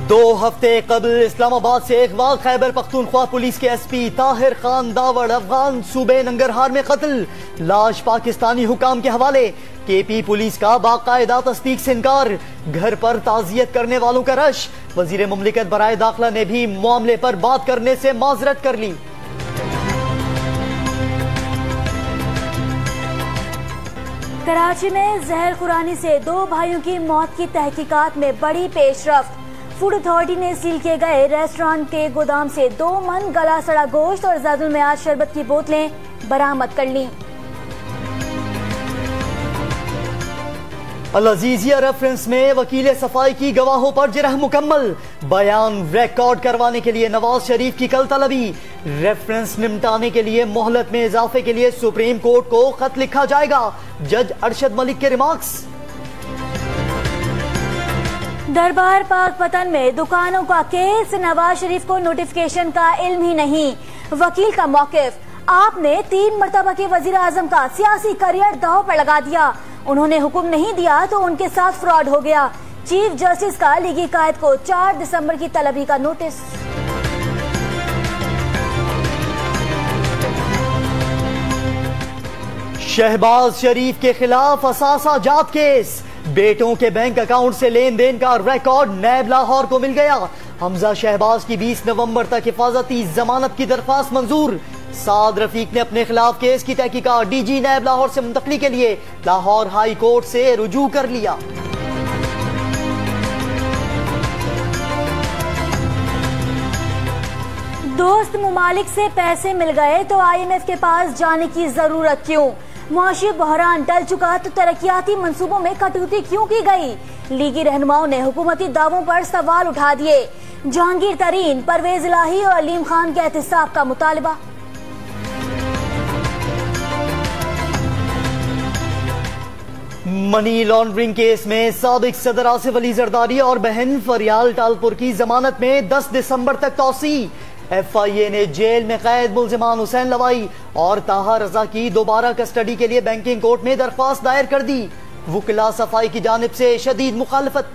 2 हफ्ते कबल इस्लामाबाद से अगवा खैबर पख्तूनख्वा पुलिस के एसपी ताहिर खान दावड़ अफगान सूबे नंगरहार में कत्ल। लाश पाकिस्तानी हुकाम के हवाले। केपी पुलिस का बाकायदा तस्दीक से इनकार। घर पर ताजियत करने वालों का रश। वजीर मुमलिकत बराए दाखिला ने भी मामले पर बात करने से माजरत कर ली। कराची में जहर खुरानी से 2 भाइयों की मौत की तहकीकात में बड़ी पेशरफ्त। फूड अथॉरिटी ने सील किए गए रेस्टोरेंट के गोदाम से 2 मन गला सड़ा गोश्त और ज़ैतून मियाद शरबत की बोतलें बरामद कर ली। अल अजीजिया रेफरेंस में वकील सफाई की गवाहों पर जिरह मुकम्मल। बयान रिकॉर्ड करवाने के लिए नवाज शरीफ की कल तलबी। रेफरेंस निपटाने के लिए मोहलत में इजाफे के लिए सुप्रीम कोर्ट को खत लिखा जाएगा। जज अरशद मलिक के रिमार्क्स। दरबार पाक पतन में दुकानों का केस, नवाज शरीफ को नोटिफिकेशन का इल्म ही नहीं। वकील का मौकिफ, आपने 3 मरतबा के वजीर आजम का सियासी करियर दांव पर लगा दिया। उन्होंने हुक्म नहीं दिया तो उनके साथ फ्रॉड हो गया। चीफ जस्टिस का लीगी कायद को 4 दिसंबर की तलबी का नोटिस। शहबाज शरीफ के खिलाफ असासा जात केस। बेटों के बैंक अकाउंट से लेन देन का रिकॉर्ड नैब लाहौर को मिल गया। हमजा शहबाज की 20 नवंबर तक हिफाजती जमानत की दरख्वास्त मंजूर। साद रफीक ने अपने खिलाफ केस की तहकीकात डीजी नैब लाहौर से मुंतकली के लिए लाहौर हाई कोर्ट से रुजू कर लिया। दोस्त मुमालिक से पैसे मिल गए तो IMF के पास जाने की जरूरत क्यों? मुआशी बहरान टल चुका तो तरक्याती मंसूबों में कटौती क्यों की गई? लीगी रहनुमाओं ने हुकूमती दावों पर सवाल उठा दिए। जहांगीर तरीन, परवेज इलाही और अलीम खान के एहतिसाब का मुतालबा। मनी लॉन्ड्रिंग केस में साबिक सदर आसिफ अली जरदारी और बहन फरियाल टालपुर की जमानत में 10 दिसंबर तक तौसी। FIA ने जेल में कैद मुल्जिमान हुसैन लवाई और ताहा रजा की दोबारा कस्टडी के लिए बैंकिंग कोर्ट में दरख्वास्त दायर कर दी। वुकला सफाई की जानिब से शदीद मुखालफत।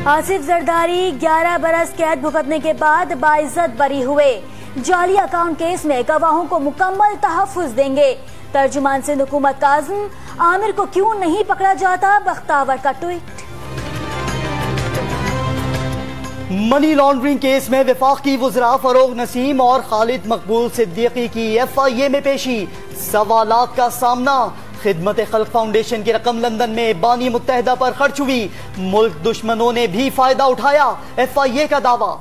आसिफ जरदारी 11 बरस कैद भुगतने के बाद बाइज्जत बरी हुए। जाली अकाउंट केस में गवाहों को मुकम्मल तहफ्फुज देंगे। तर्जुमान सिंध हुकूमत काज़िम, आमिर को क्यों नहीं पकड़ा जाता? बख्तावर का ट्वीट। मनी लॉन्ड्रिंग केस में वफाकी वज़रा फरोग नसीम और खालिद मकबूल सिद्दीकी की FIA में पेशी। सवालात का सामना। खिदमत खल्क फाउंडेशन की रकम लंदन में बानी मुत्तहदा पर खर्च हुई। मुल्क दुश्मनों ने भी फायदा उठाया, FIA का दावा।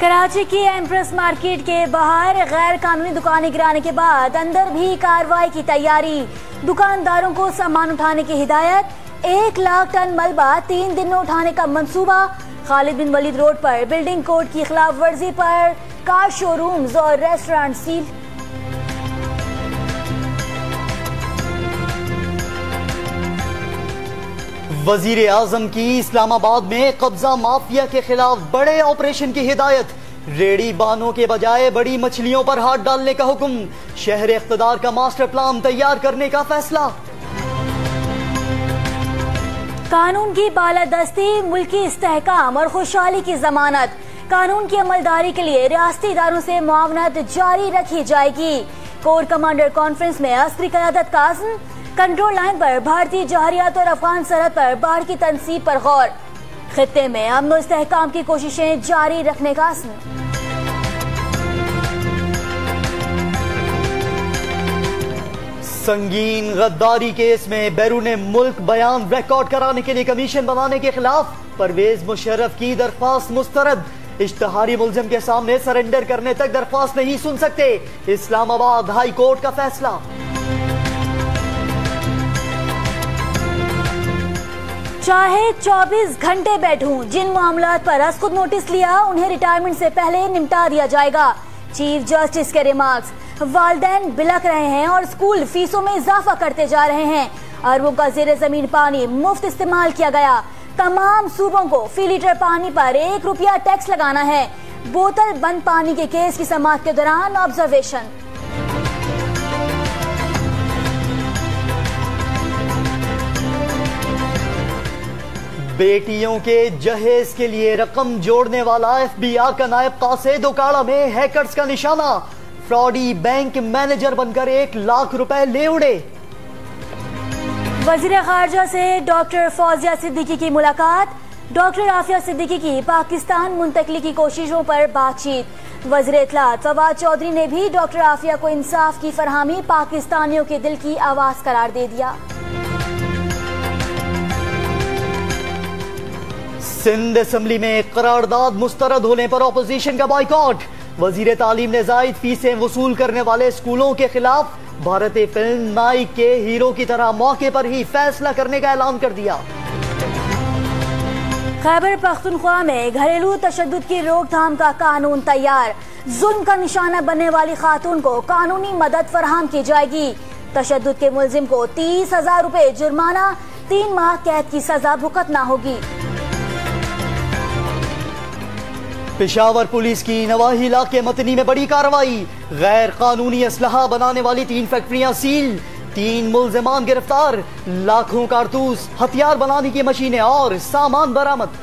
कराची की एम्प्रेस मार्केट के बाहर गैर कानूनी दुकानें गिराने के बाद अंदर भी कार्रवाई की तैयारी। दुकानदारों को सामान उठाने की हिदायत। 1 लाख टन मलबा 3 दिन में उठाने का मंसूबा। खालिद बिन वलीद रोड पर बिल्डिंग कोड की खिलाफ वर्जी पर कार शोरूम्स और रेस्टोरेंट सील। वजीर आजम की इस्लामाबाद में कब्जा माफिया के खिलाफ बड़े ऑपरेशन की हिदायत। रेडी बानों के बजाय बड़ी मछलियों पर हाथ डालने का हुक्म। शहर इख्तिदार का मास्टर प्लान तैयार करने का फैसला। कानून की बालादस्ती, मुल्की इस्तेहकाम और खुशहाली की जमानत। कानून की अमलदारी के लिए रियासती इदारों से मुआवनत जारी रखी जाएगी। कोर कमांडर कॉन्फ्रेंस में अस्करी क़यादत काज़िम। कंट्रोल लाइन पर भारतीय जवाहरियात और अफगान सरहद पर बाढ़ की तनसीब पर गौर। खित्ते में अमन और इस्तेहकाम की कोशिशें जारी रखने का अज़्म। संगीन गद्दारी केस में बैरून मुल्क बयान रिकॉर्ड कराने के लिए कमीशन बनाने के खिलाफ परवेज मुशर्रफ की दरख्वास्त मुस्तरद। इश्तहारी मुल्जिम के सामने सरेंडर करने तक दरख्वास्त नहीं सुन सकते। इस्लामाबाद हाई कोर्ट का फैसला। चाहे 24 घंटे बैठूं, जिन मामलात पर आज खुद नोटिस लिया उन्हें रिटायरमेंट से पहले निपटा दिया जाएगा। चीफ जस्टिस के रिमार्क्स। वालिदैन बिलक रहे हैं और स्कूल फीसों में इजाफा करते जा रहे हैं। अरबों का जेर जमीन पानी मुफ्त इस्तेमाल किया गया। तमाम सूबों को फी लीटर पानी पर 1 रुपया टैक्स लगाना है। बोतल बंद पानी के केस की समाअत के दौरान ऑब्जर्वेशन। बेटियों के जहेज के लिए रकम जोड़ने वाला FBI का नायब कासिद उकाड़ा में हैकर्स का निशाना। फ्रॉडी बैंक मैनेजर बनकर 1 लाख रुपए ले उड़े। वजीर खारजा से डॉक्टर फौजिया सिद्दीकी की मुलाकात। डॉक्टर आफिया सिद्दीकी की पाकिस्तान मुंतकली की कोशिशों पर बातचीत। वजीर इत्तलात फवाद चौधरी ने भी डॉक्टर आफिया को इंसाफ की फरहमी पाकिस्तानियों के दिल की आवाज करार दे दिया। सिंध असेंबली में करारदाद मुस्तरद होने पर ऑपोजिशन का बॉयकॉट। वजीर तालीम ने जायद फीसें वसूल करने वाले स्कूलों के खिलाफ भारतीय फिल्म नाइक के हीरो की तरह मौके पर ही फैसला करने का ऐलान कर दिया। खैबर पख्तूनख्वा में घरेलू तशद्दुद की रोकथाम का कानून तैयार। जुल्म का निशाना बनने वाली खातून को कानूनी मदद फराहम की जाएगी। तशद्दुद के मुलजिम को 30,000 रुपए जुर्माना, 3 माह कैद की सजा भुगतना होगी। पेशावर पुलिस की नवाही इलाके मतनी में बड़ी कार्रवाई। गैर कानूनी असलहा बनाने वाली 3 फैक्ट्रियां सील, 3 मुल्जिमान गिरफ्तार, लाखों कारतूस, हथियार बनाने की मशीनें और सामान बरामद।